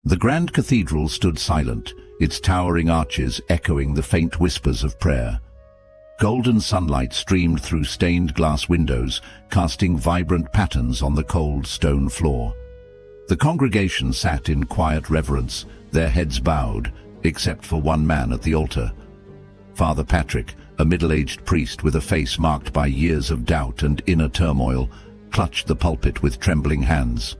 The grand cathedral stood silent, its towering arches echoing the faint whispers of prayer. Golden sunlight streamed through stained glass windows, casting vibrant patterns on the cold stone floor. The congregation sat in quiet reverence, their heads bowed, except for one man at the altar. Father Patrick, a middle-aged priest with a face marked by years of doubt and inner turmoil, clutched the pulpit with trembling hands.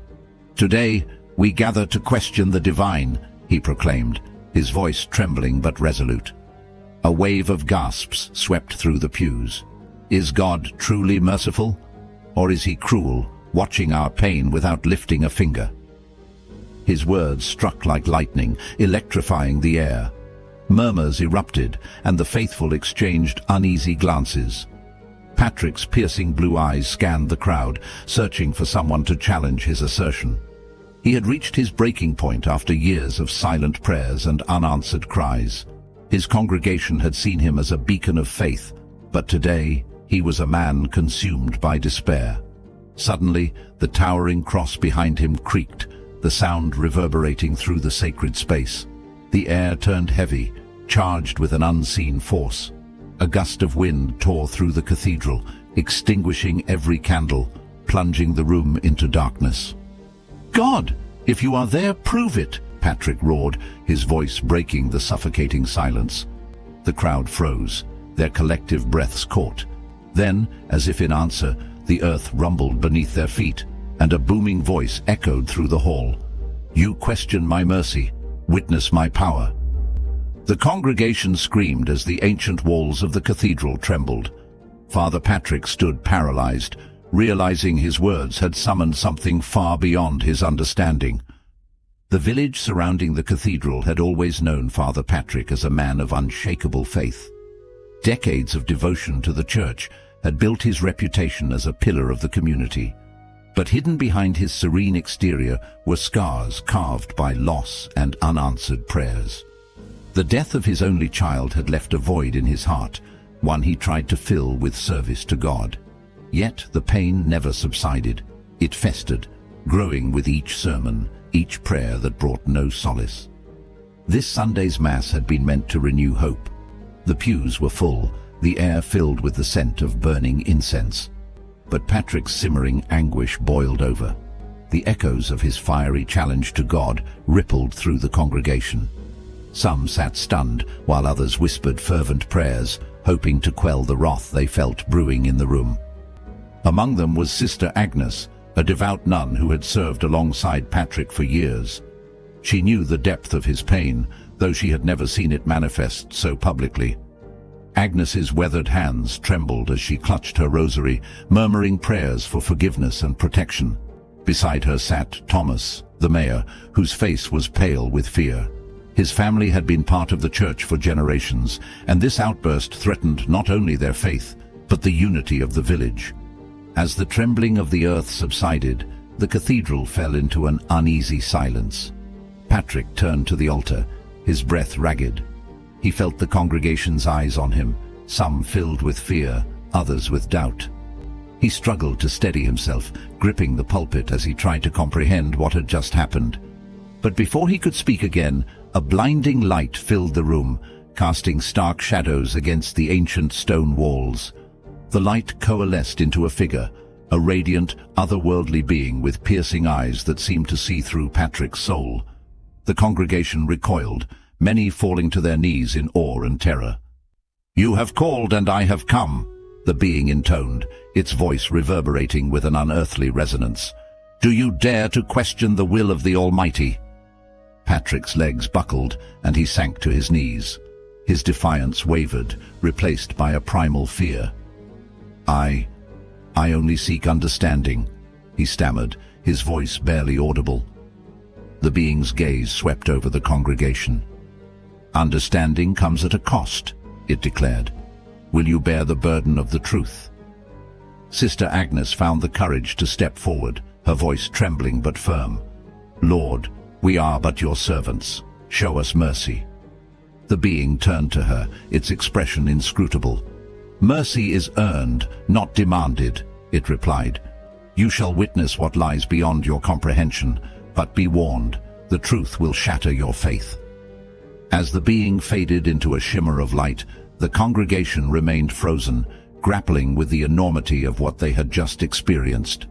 "Today, we gather to question the divine," he proclaimed, his voice trembling but resolute. A wave of gasps swept through the pews. Is God truly merciful? Or is he cruel, watching our pain without lifting a finger? His words struck like lightning, electrifying the air. Murmurs erupted, and the faithful exchanged uneasy glances. Patrick's piercing blue eyes scanned the crowd, searching for someone to challenge his assertion. He had reached his breaking point after years of silent prayers and unanswered cries. His congregation had seen him as a beacon of faith, but today he was a man consumed by despair. Suddenly, the towering cross behind him creaked, the sound reverberating through the sacred space. The air turned heavy, charged with an unseen force. A gust of wind tore through the cathedral, extinguishing every candle, plunging the room into darkness. "God, if you are there, prove it!" Patrick roared, his voice breaking the suffocating silence. The crowd froze, their collective breaths caught. Then, as if in answer, the earth rumbled beneath their feet, and a booming voice echoed through the hall. "You question my mercy, witness my power." The congregation screamed as the ancient walls of the cathedral trembled. Father Patrick stood paralyzed, realizing his words had summoned something far beyond his understanding. The village surrounding the cathedral had always known Father Patrick as a man of unshakable faith. Decades of devotion to the church had built his reputation as a pillar of the community. But hidden behind his serene exterior were scars carved by loss and unanswered prayers. The death of his only child had left a void in his heart, one he tried to fill with service to God. Yet the pain never subsided. It festered, growing with each sermon, each prayer that brought no solace. This Sunday's Mass had been meant to renew hope. The pews were full, the air filled with the scent of burning incense. But Patrick's simmering anguish boiled over. The echoes of his fiery challenge to God rippled through the congregation. Some sat stunned, while others whispered fervent prayers, hoping to quell the wrath they felt brewing in the room. Among them was Sister Agnes, a devout nun who had served alongside Patrick for years. She knew the depth of his pain, though she had never seen it manifest so publicly. Agnes's weathered hands trembled as she clutched her rosary, murmuring prayers for forgiveness and protection. Beside her sat Thomas, the mayor, whose face was pale with fear. His family had been part of the church for generations, and this outburst threatened not only their faith, but the unity of the village. As the trembling of the earth subsided, the cathedral fell into an uneasy silence. Patrick turned to the altar, his breath ragged. He felt the congregation's eyes on him, some filled with fear, others with doubt. He struggled to steady himself, gripping the pulpit as he tried to comprehend what had just happened. But before he could speak again, a blinding light filled the room, casting stark shadows against the ancient stone walls. The light coalesced into a figure, a radiant, otherworldly being with piercing eyes that seemed to see through Patrick's soul. The congregation recoiled, many falling to their knees in awe and terror. "You have called and I have come," the being intoned, its voice reverberating with an unearthly resonance. "Do you dare to question the will of the Almighty?" Patrick's legs buckled and he sank to his knees. His defiance wavered, replaced by a primal fear. I only seek understanding," he stammered, his voice barely audible. The being's gaze swept over the congregation. "Understanding comes at a cost," it declared. "Will you bear the burden of the truth?" Sister Agnes found the courage to step forward, her voice trembling but firm. "Lord, we are but your servants. Show us mercy." The being turned to her, its expression inscrutable. "Mercy is earned, not demanded," it replied. "You shall witness what lies beyond your comprehension, but be warned, The truth will shatter your faith." As the being faded into a shimmer of light, the congregation remained frozen, grappling with the enormity of what they had just experienced.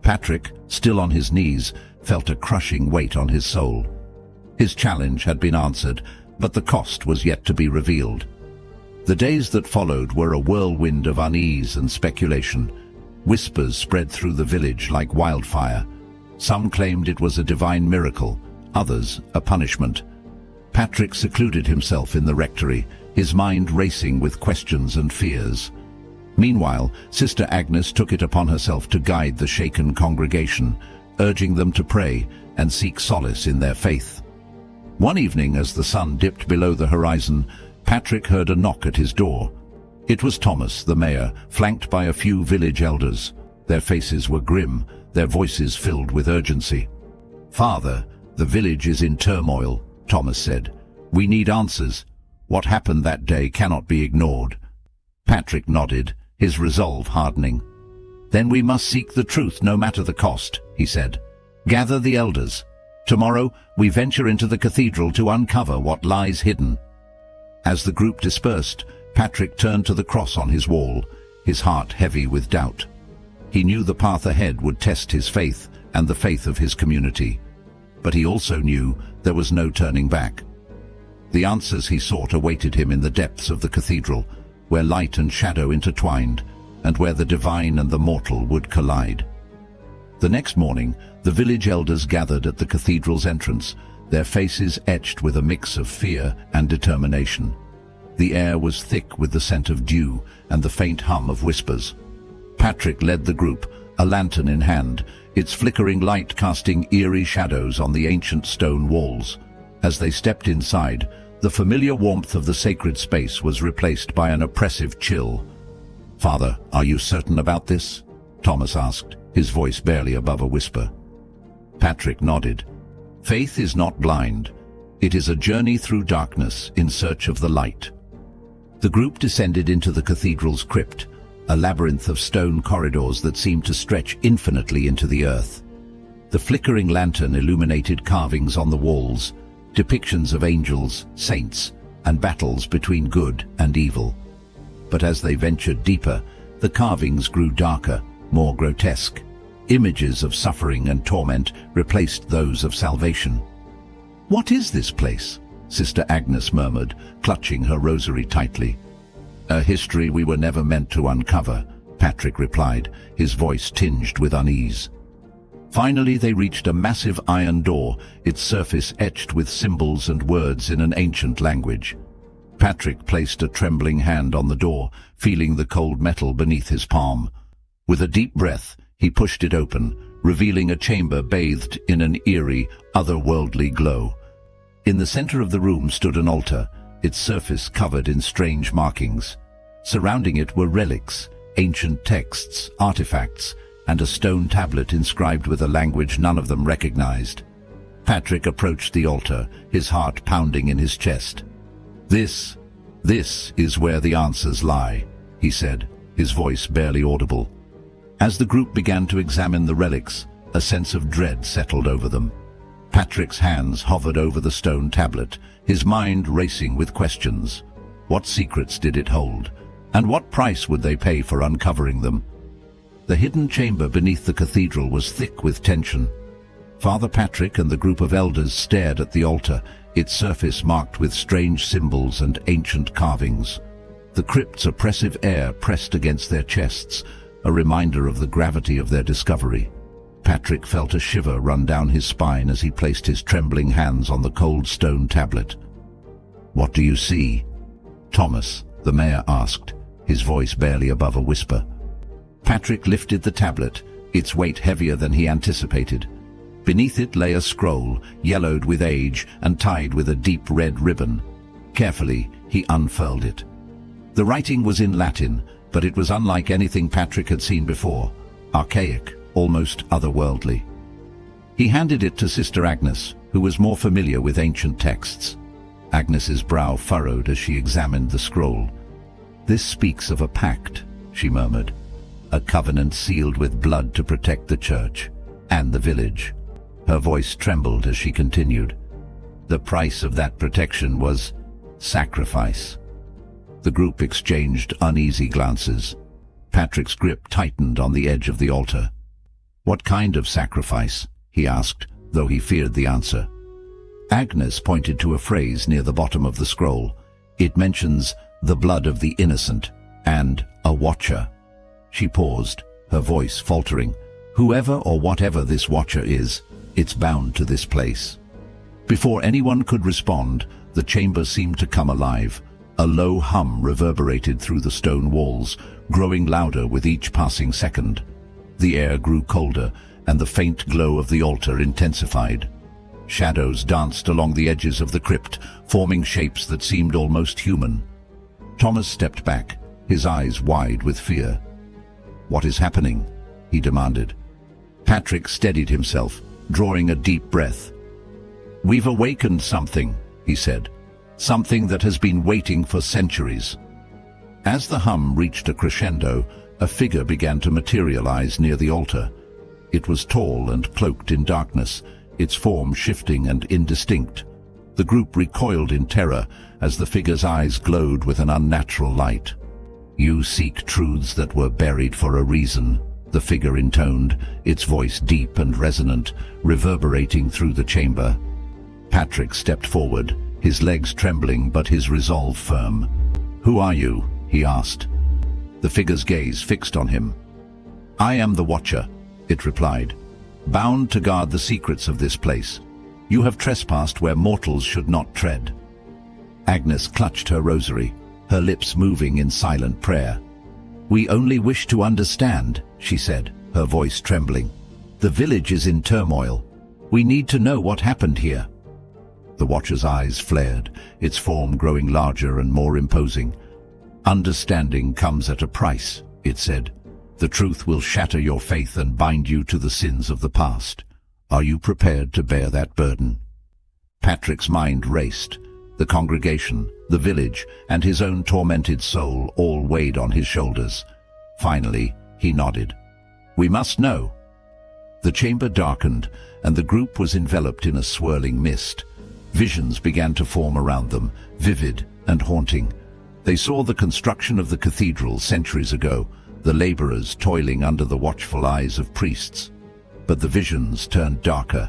Patrick, still on his knees, felt a crushing weight on his soul. His challenge had been answered, but the cost was yet to be revealed. The days that followed were a whirlwind of unease and speculation. Whispers spread through the village like wildfire. Some claimed it was a divine miracle, others a punishment. Patrick secluded himself in the rectory, his mind racing with questions and fears. Meanwhile, Sister Agnes took it upon herself to guide the shaken congregation, urging them to pray and seek solace in their faith. One evening, as the sun dipped below the horizon, Patrick heard a knock at his door. It was Thomas, the mayor, flanked by a few village elders. Their faces were grim, their voices filled with urgency. "Father, the village is in turmoil," Thomas said. "We need answers. What happened that day cannot be ignored." Patrick nodded, his resolve hardening. "Then we must seek the truth no matter the cost," he said. "Gather the elders. Tomorrow we venture into the cathedral to uncover what lies hidden." As the group dispersed, Patrick turned to the cross on his wall, his heart heavy with doubt. He knew the path ahead would test his faith and the faith of his community. But he also knew there was no turning back. The answers he sought awaited him in the depths of the cathedral, where light and shadow intertwined, and where the divine and the mortal would collide. The next morning, the village elders gathered at the cathedral's entrance, their faces etched with a mix of fear and determination. The air was thick with the scent of dew and the faint hum of whispers. Patrick led the group, a lantern in hand, its flickering light casting eerie shadows on the ancient stone walls. As they stepped inside, the familiar warmth of the sacred space was replaced by an oppressive chill. "Father, are you certain about this?" Thomas asked, his voice barely above a whisper. Patrick nodded. "Faith is not blind. It is a journey through darkness in search of the light." The group descended into the cathedral's crypt, a labyrinth of stone corridors that seemed to stretch infinitely into the earth. The flickering lantern illuminated carvings on the walls, depictions of angels, saints, and battles between good and evil. But as they ventured deeper, the carvings grew darker, more grotesque. Images of suffering and torment replaced those of salvation. "What is this place?" Sister Agnes murmured, clutching her rosary tightly. "A history we were never meant to uncover," Patrick replied, his voice tinged with unease. Finally they reached a massive iron door, its surface etched with symbols and words in an ancient language. Patrick placed a trembling hand on the door, feeling the cold metal beneath his palm. With a deep breath, he pushed it open, revealing a chamber bathed in an eerie, otherworldly glow. In the center of the room stood an altar, its surface covered in strange markings. Surrounding it were relics, ancient texts, artifacts, and a stone tablet inscribed with a language none of them recognized. Patrick approached the altar, his heart pounding in his chest. This is where the answers lie," he said, his voice barely audible. As the group began to examine the relics, a sense of dread settled over them. Patrick's hands hovered over the stone tablet, his mind racing with questions. What secrets did it hold? And what price would they pay for uncovering them? The hidden chamber beneath the cathedral was thick with tension. Father Patrick and the group of elders stared at the altar, its surface marked with strange symbols and ancient carvings. The crypt's oppressive air pressed against their chests, a reminder of the gravity of their discovery. Patrick felt a shiver run down his spine as he placed his trembling hands on the cold stone tablet. "What do you see?" Thomas, the mayor, asked, his voice barely above a whisper. Patrick lifted the tablet, its weight heavier than he anticipated. Beneath it lay a scroll, yellowed with age and tied with a deep red ribbon. Carefully, he unfurled it. The writing was in Latin, but it was unlike anything Patrick had seen before, archaic, almost otherworldly. He handed it to Sister Agnes, who was more familiar with ancient texts. Agnes's brow furrowed as she examined the scroll. "This speaks of a pact," she murmured, "a covenant sealed with blood to protect the church and the village." Her voice trembled as she continued. The price of that protection was sacrifice. The group exchanged uneasy glances. Patrick's grip tightened on the edge of the altar. What kind of sacrifice? He asked, though he feared the answer. Agnes pointed to a phrase near the bottom of the scroll. It mentions the blood of the innocent and a watcher. She paused, her voice faltering. Whoever or whatever this watcher is, it's bound to this place. Before anyone could respond, the chamber seemed to come alive. A low hum reverberated through the stone walls, growing louder with each passing second. The air grew colder, and the faint glow of the altar intensified. Shadows danced along the edges of the crypt, forming shapes that seemed almost human. Thomas stepped back, his eyes wide with fear. "What is happening?" he demanded. Patrick steadied himself, drawing a deep breath. "We've awakened something," he said. "Something that has been waiting for centuries." As the hum reached a crescendo, a figure began to materialize near the altar. It was tall and cloaked in darkness, its form shifting and indistinct. The group recoiled in terror as the figure's eyes glowed with an unnatural light. "You seek truths that were buried for a reason," the figure intoned, its voice deep and resonant, reverberating through the chamber. Patrick stepped forward, his legs trembling but his resolve firm. "Who are you?" he asked. The figure's gaze fixed on him. "I am the Watcher," it replied, "bound to guard the secrets of this place. You have trespassed where mortals should not tread." Agnes clutched her rosary, her lips moving in silent prayer. "We only wish to understand," she said, her voice trembling. "The village is in turmoil. We need to know what happened here." The Watcher's eyes flared, its form growing larger and more imposing. "Understanding comes at a price," it said. "The truth will shatter your faith and bind you to the sins of the past. Are you prepared to bear that burden?" Patrick's mind raced. The congregation, the village, and his own tormented soul all weighed on his shoulders. Finally, he nodded. "We must know." The chamber darkened, and the group was enveloped in a swirling mist. Visions began to form around them, vivid and haunting. They saw the construction of the cathedral centuries ago, the laborers toiling under the watchful eyes of priests. But the visions turned darker.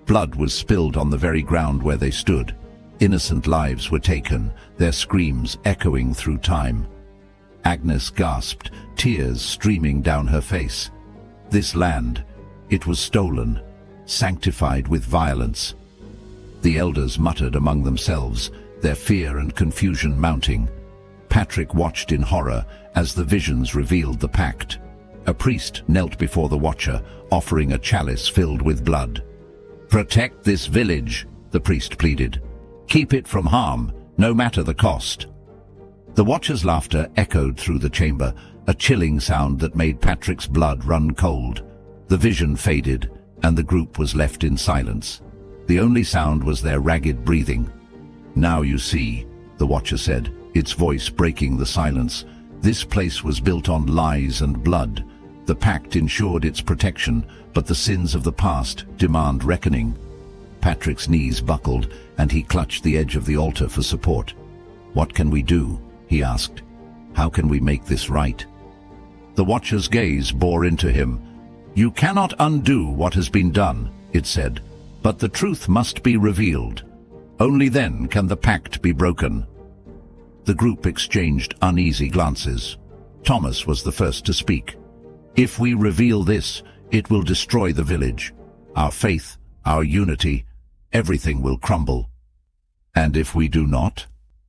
Blood was spilled on the very ground where they stood. Innocent lives were taken, their screams echoing through time. Agnes gasped, tears streaming down her face. This land, it was stolen, sanctified with violence. The elders muttered among themselves, their fear and confusion mounting. Patrick watched in horror as the visions revealed the pact. A priest knelt before the Watcher, offering a chalice filled with blood. "Protect this village," the priest pleaded. "Keep it from harm, no matter the cost." The Watcher's laughter echoed through the chamber, a chilling sound that made Patrick's blood run cold. The vision faded, and the group was left in silence. The only sound was their ragged breathing. "Now you see," the Watcher said, its voice breaking the silence. "This place was built on lies and blood. The pact ensured its protection, but the sins of the past demand reckoning." Patrick's knees buckled, and he clutched the edge of the altar for support. "What can we do?" he asked. "How can we make this right?" The Watcher's gaze bore into him. "You cannot undo what has been done," it said, "but the truth must be revealed. Only then can the pact be broken." The group exchanged uneasy glances. Thomas was the first to speak. "If we reveal this, it will destroy the village. Our faith, our unity, everything will crumble." "And if we do not?"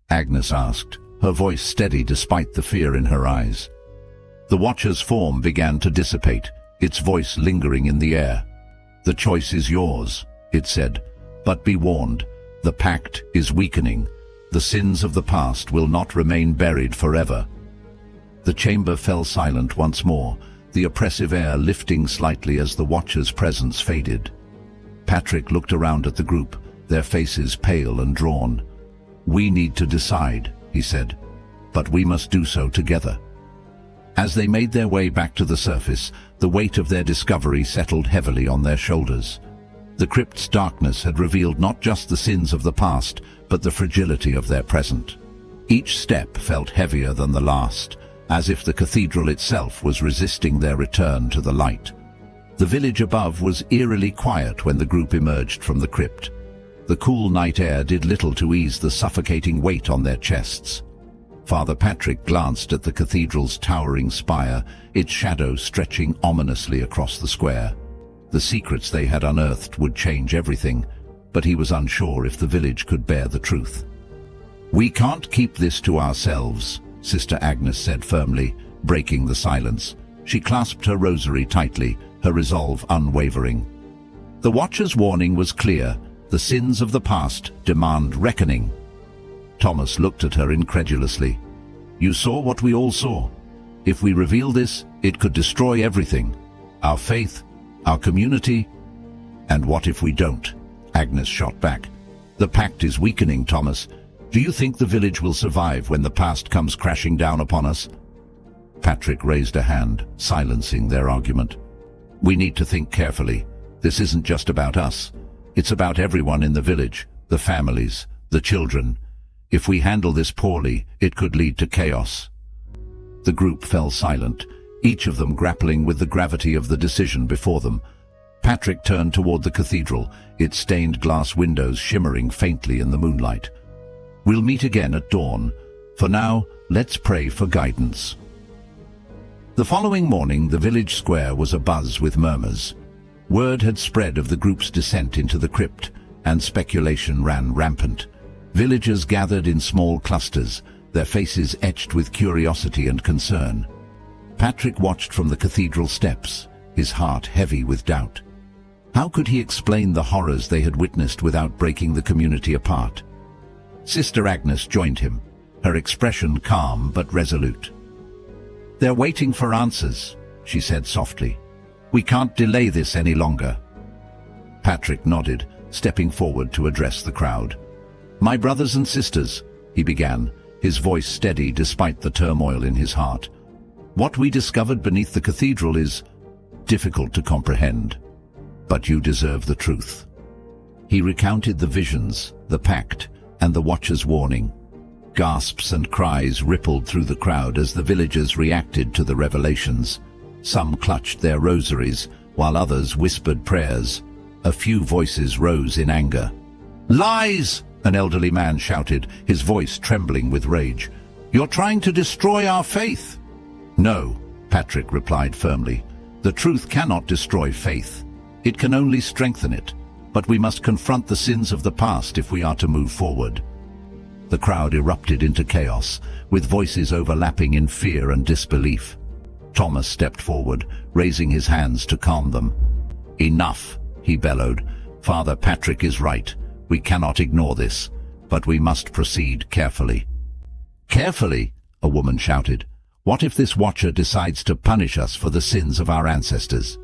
Agnes asked, her voice steady despite the fear in her eyes. The Watcher's form began to dissipate, its voice lingering in the air. "The choice is yours," it said, "but be warned, the pact is weakening. The sins of the past will not remain buried forever." The chamber fell silent once more, the oppressive air lifting slightly as the Watcher's presence faded. Patrick looked around at the group, their faces pale and drawn. "We need to decide," he said, "but we must do so together." As they made their way back to the surface, the weight of their discovery settled heavily on their shoulders. The crypt's darkness had revealed not just the sins of the past, but the fragility of their present. Each step felt heavier than the last, as if the cathedral itself was resisting their return to the light. The village above was eerily quiet when the group emerged from the crypt. The cool night air did little to ease the suffocating weight on their chests. Father Patrick glanced at the cathedral's towering spire, its shadow stretching ominously across the square. The secrets they had unearthed would change everything, but he was unsure if the village could bear the truth. "We can't keep this to ourselves," Sister Agnes said firmly, breaking the silence. She clasped her rosary tightly, her resolve unwavering. The Watcher's warning was clear. The sins of the past demand reckoning. Thomas looked at her incredulously. "You saw what we all saw. If we reveal this, it could destroy everything. Our faith, our community." "And what if we don't?" Agnes shot back. "The pact is weakening, Thomas. Do you think the village will survive when the past comes crashing down upon us?" Patrick raised a hand, silencing their argument. "We need to think carefully. This isn't just about us. It's about everyone in the village, the families, the children. If we handle this poorly, it could lead to chaos." The group fell silent, each of them grappling with the gravity of the decision before them. Patrick turned toward the cathedral, its stained glass windows shimmering faintly in the moonlight. "We'll meet again at dawn. For now, let's pray for guidance." The following morning, the village square was abuzz with murmurs. Word had spread of the group's descent into the crypt, and speculation ran rampant. Villagers gathered in small clusters, their faces etched with curiosity and concern. Patrick watched from the cathedral steps, his heart heavy with doubt. How could he explain the horrors they had witnessed without breaking the community apart? Sister Agnes joined him, her expression calm but resolute. "They're waiting for answers," she said softly. "We can't delay this any longer." Patrick nodded, stepping forward to address the crowd. "My brothers and sisters," he began, his voice steady despite the turmoil in his heart. "What we discovered beneath the cathedral is difficult to comprehend, but you deserve the truth." He recounted the visions, the pact, and the Watcher's warning. Gasps and cries rippled through the crowd as the villagers reacted to the revelations. Some clutched their rosaries, while others whispered prayers. A few voices rose in anger. "Lies!" an elderly man shouted, his voice trembling with rage. "You're trying to destroy our faith." "No," Patrick replied firmly. "The truth cannot destroy faith. It can only strengthen it. But we must confront the sins of the past if we are to move forward." The crowd erupted into chaos, with voices overlapping in fear and disbelief. Thomas stepped forward, raising his hands to calm them. "Enough," he bellowed. "Father Patrick is right. We cannot ignore this, but we must proceed carefully." "Carefully?" a woman shouted. "What if this Watcher decides to punish us for the sins of our ancestors?"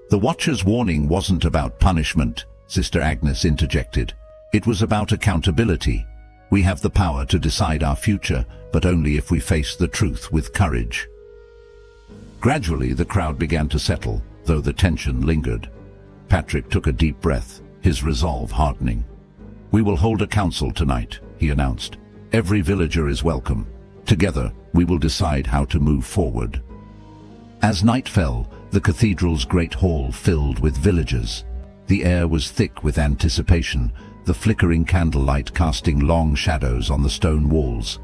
"The Watcher's warning wasn't about punishment," Sister Agnes interjected. "It was about accountability. We have the power to decide our future, but only if we face the truth with courage." Gradually, the crowd began to settle, though the tension lingered. Patrick took a deep breath, his resolve hardening. "We will hold a council tonight," he announced. "Every villager is welcome. Together, we will decide how to move forward." As night fell, the cathedral's great hall filled with villagers. The air was thick with anticipation, the flickering candlelight casting long shadows on the stone walls.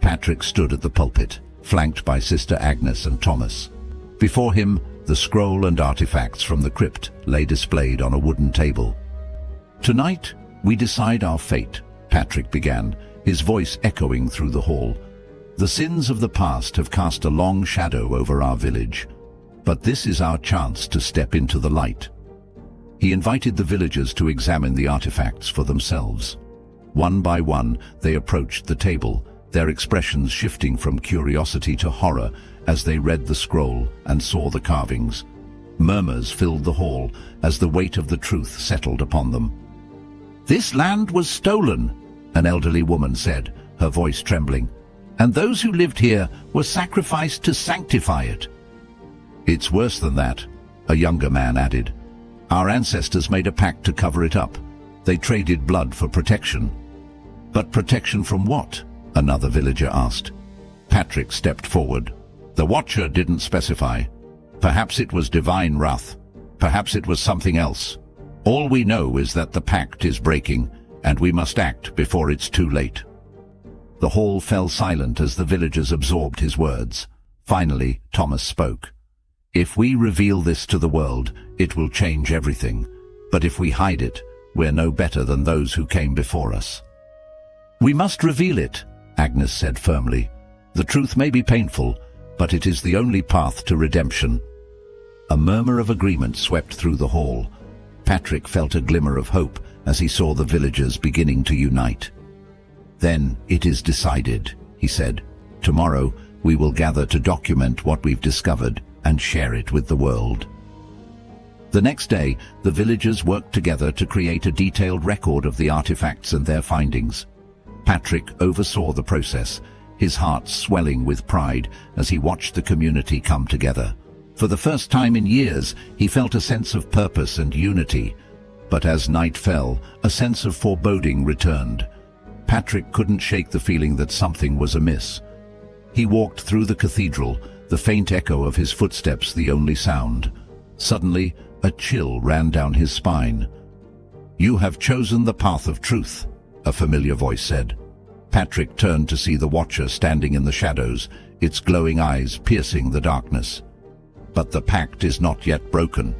Patrick stood at the pulpit, flanked by Sister Agnes and Thomas. Before him, the scroll and artifacts from the crypt lay displayed on a wooden table. "Tonight, we decide our fate," Patrick began, his voice echoing through the hall. "The sins of the past have cast a long shadow over our village, but this is our chance to step into the light." He invited the villagers to examine the artifacts for themselves. One by one, they approached the table, their expressions shifting from curiosity to horror as they read the scroll and saw the carvings. Murmurs filled the hall as the weight of the truth settled upon them. "This land was stolen," an elderly woman said, her voice trembling, "and those who lived here were sacrificed to sanctify it." "It's worse than that," a younger man added. Our ancestors made a pact to cover it up. They traded blood for protection. But protection from what? Another villager asked. Patrick stepped forward. The Watcher didn't specify. Perhaps it was divine wrath. Perhaps it was something else. All we know is that the pact is breaking, and we must act before it's too late. The hall fell silent as the villagers absorbed his words. Finally, Thomas spoke. If we reveal this to the world, it will change everything. But if we hide it, we're no better than those who came before us. We must reveal it, Agnes said firmly. The truth may be painful, but it is the only path to redemption. A murmur of agreement swept through the hall. Patrick felt a glimmer of hope as he saw the villagers beginning to unite. Then it is decided, he said. Tomorrow we will gather to document what we've discovered and share it with the world. The next day, the villagers worked together to create a detailed record of the artifacts and their findings. Patrick oversaw the process, his heart swelling with pride as he watched the community come together. For the first time in years, he felt a sense of purpose and unity. But as night fell, a sense of foreboding returned. Patrick couldn't shake the feeling that something was amiss. He walked through the cathedral, the faint echo of his footsteps the only sound. Suddenly, a chill ran down his spine. "You have chosen the path of truth," a familiar voice said. Patrick turned to see the Watcher standing in the shadows, its glowing eyes piercing the darkness. "But the pact is not yet broken."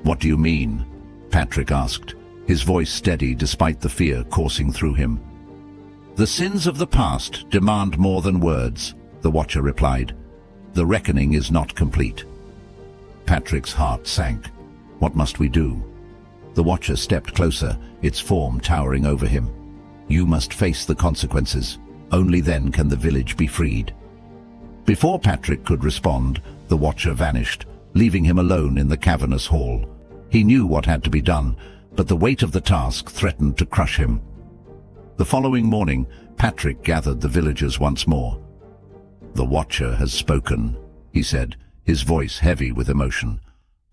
"What do you mean?" Patrick asked, his voice steady despite the fear coursing through him. "The sins of the past demand more than words," the Watcher replied. "The reckoning is not complete." Patrick's heart sank. What must we do? The Watcher stepped closer, its form towering over him. "You must face the consequences. Only then can the village be freed." Before Patrick could respond, the Watcher vanished, leaving him alone in the cavernous hall. He knew what had to be done, but the weight of the task threatened to crush him. The following morning, Patrick gathered the villagers once more. "The Watcher has spoken," he said, his voice heavy with emotion.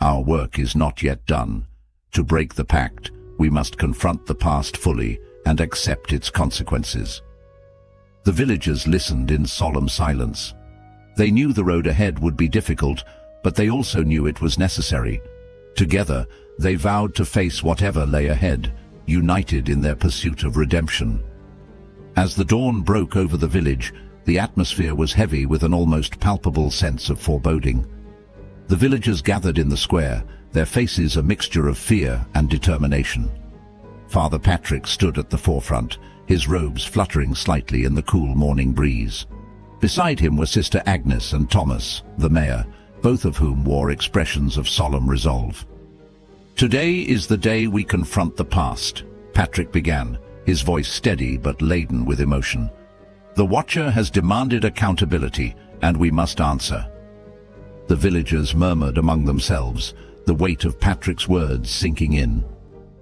"Our work is not yet done. To break the pact, we must confront the past fully and accept its consequences." The villagers listened in solemn silence. They knew the road ahead would be difficult, but they also knew it was necessary. Together, they vowed to face whatever lay ahead, united in their pursuit of redemption. As the dawn broke over the village, the atmosphere was heavy with an almost palpable sense of foreboding. The villagers gathered in the square, their faces a mixture of fear and determination. Father Patrick stood at the forefront, his robes fluttering slightly in the cool morning breeze. Beside him were Sister Agnes and Thomas, the mayor, both of whom wore expressions of solemn resolve. "Today is the day we confront the past," Patrick began, his voice steady but laden with emotion. "The Watcher has demanded accountability, and we must answer." The villagers murmured among themselves, the weight of Patrick's words sinking in.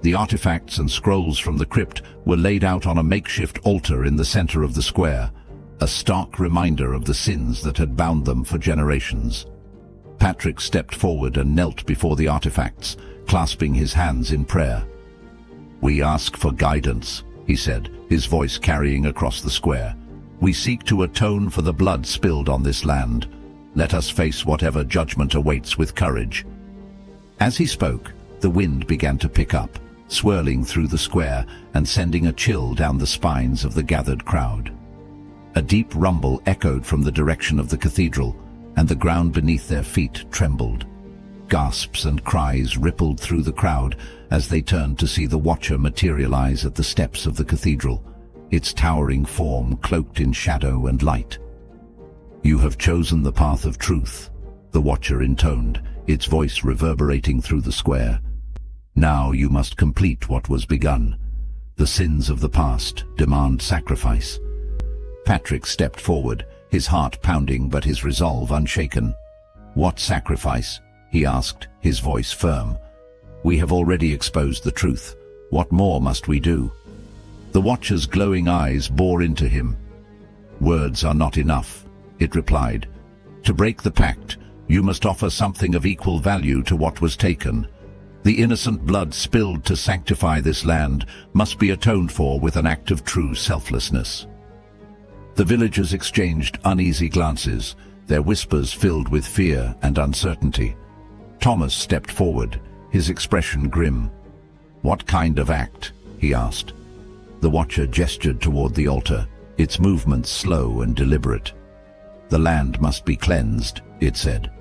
The artifacts and scrolls from the crypt were laid out on a makeshift altar in the center of the square, a stark reminder of the sins that had bound them for generations. Patrick stepped forward and knelt before the artifacts, clasping his hands in prayer. "We ask for guidance," he said, his voice carrying across the square. "We seek to atone for the blood spilled on this land. Let us face whatever judgment awaits with courage." As he spoke, the wind began to pick up, swirling through the square and sending a chill down the spines of the gathered crowd. A deep rumble echoed from the direction of the cathedral, and the ground beneath their feet trembled. Gasps and cries rippled through the crowd as they turned to see the Watcher materialize at the steps of the cathedral, its towering form cloaked in shadow and light. "You have chosen the path of truth," the Watcher intoned, its voice reverberating through the square. "Now you must complete what was begun. The sins of the past demand sacrifice." Patrick stepped forward, his heart pounding but his resolve unshaken. "What sacrifice?" he asked, his voice firm. "We have already exposed the truth. What more must we do?" The Watcher's glowing eyes bore into him. "Words are not enough," it replied. "To break the pact, you must offer something of equal value to what was taken. The innocent blood spilled to sanctify this land must be atoned for with an act of true selflessness. The villagers exchanged uneasy glances, their whispers filled with fear and uncertainty. Thomas stepped forward, his expression grim. "What kind of act?" he asked. The watcher gestured toward the altar, its movements slow and deliberate. "The land must be cleansed," it said.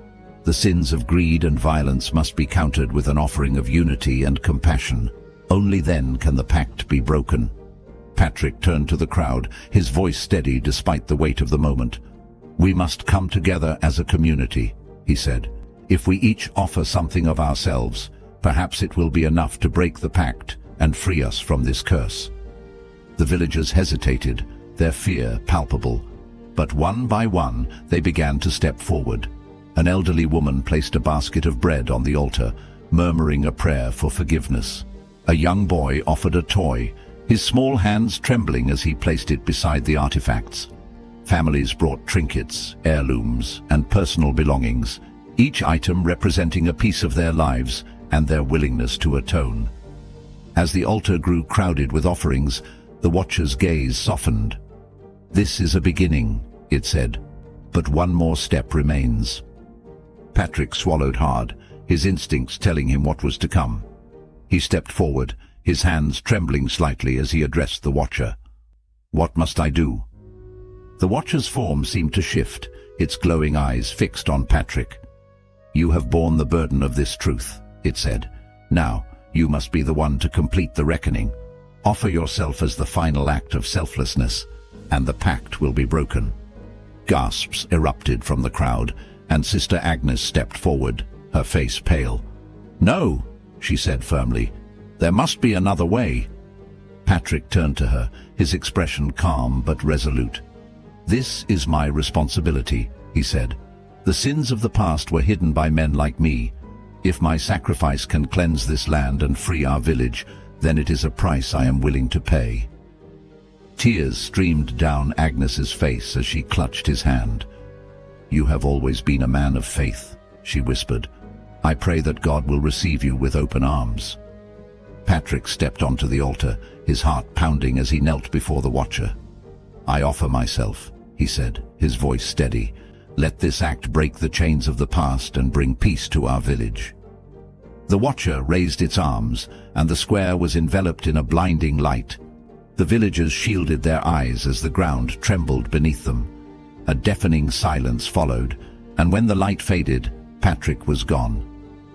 "The sins of greed and violence must be countered with an offering of unity and compassion. Only then can the pact be broken." Patrick turned to the crowd, his voice steady despite the weight of the moment. "We must come together as a community," he said. "If we each offer something of ourselves, perhaps it will be enough to break the pact and free us from this curse." The villagers hesitated, their fear palpable. But one by one, they began to step forward. An elderly woman placed a basket of bread on the altar, murmuring a prayer for forgiveness. A young boy offered a toy, his small hands trembling as he placed it beside the artifacts. Families brought trinkets, heirlooms, and personal belongings, each item representing a piece of their lives and their willingness to atone. As the altar grew crowded with offerings, the watcher's gaze softened. "This is a beginning," it said, "but one more step remains." Patrick swallowed hard, his instincts telling him what was to come. He stepped forward, his hands trembling slightly as he addressed the watcher. "What must I do?" The watcher's form seemed to shift, its glowing eyes fixed on Patrick. "You have borne the burden of this truth," it said. "Now, you must be the one to complete the reckoning. Offer yourself as the final act of selflessness, and the pact will be broken." Gasps erupted from the crowd, and Sister Agnes stepped forward, her face pale. "No," she said firmly. "There must be another way." Patrick turned to her, his expression calm but resolute. "This is my responsibility," he said. "The sins of the past were hidden by men like me. If my sacrifice can cleanse this land and free our village, then it is a price I am willing to pay." Tears streamed down Agnes's face as she clutched his hand. "You have always been a man of faith," she whispered. "I pray that God will receive you with open arms." Patrick stepped onto the altar, his heart pounding as he knelt before the watcher. "I offer myself," he said, his voice steady. "Let this act break the chains of the past and bring peace to our village." The watcher raised its arms, and the square was enveloped in a blinding light. The villagers shielded their eyes as the ground trembled beneath them. A deafening silence followed, and when the light faded, Patrick was gone.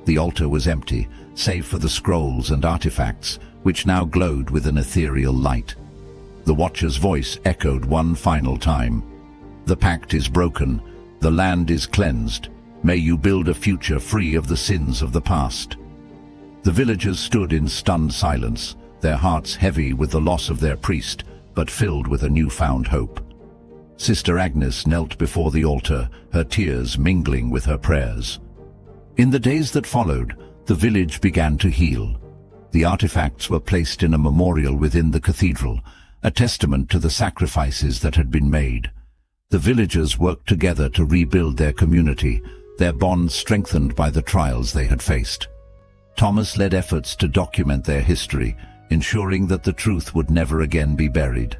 The altar was empty, save for the scrolls and artifacts, which now glowed with an ethereal light. The watcher's voice echoed one final time. "The pact is broken. The land is cleansed. May you build a future free of the sins of the past." The villagers stood in stunned silence, their hearts heavy with the loss of their priest, but filled with a newfound hope. Sister Agnes knelt before the altar, her tears mingling with her prayers. In the days that followed, the village began to heal. The artifacts were placed in a memorial within the cathedral, a testament to the sacrifices that had been made. The villagers worked together to rebuild their community, their bonds strengthened by the trials they had faced. Thomas led efforts to document their history, ensuring that the truth would never again be buried.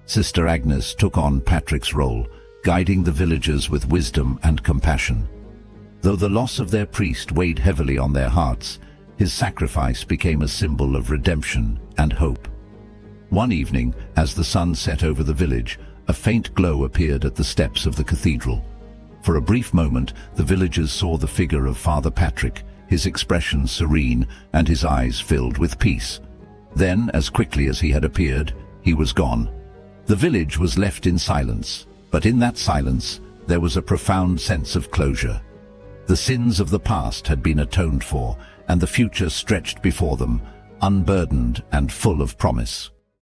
Sister Agnes took on Patrick's role, guiding the villagers with wisdom and compassion. Though the loss of their priest weighed heavily on their hearts, his sacrifice became a symbol of redemption and hope. One evening, as the sun set over the village, a faint glow appeared at the steps of the cathedral. For a brief moment, the villagers saw the figure of Father Patrick, his expression serene and his eyes filled with peace. Then, as quickly as he had appeared, he was gone. The village was left in silence, but in that silence, there was a profound sense of closure. The sins of the past had been atoned for, and the future stretched before them, unburdened and full of promise.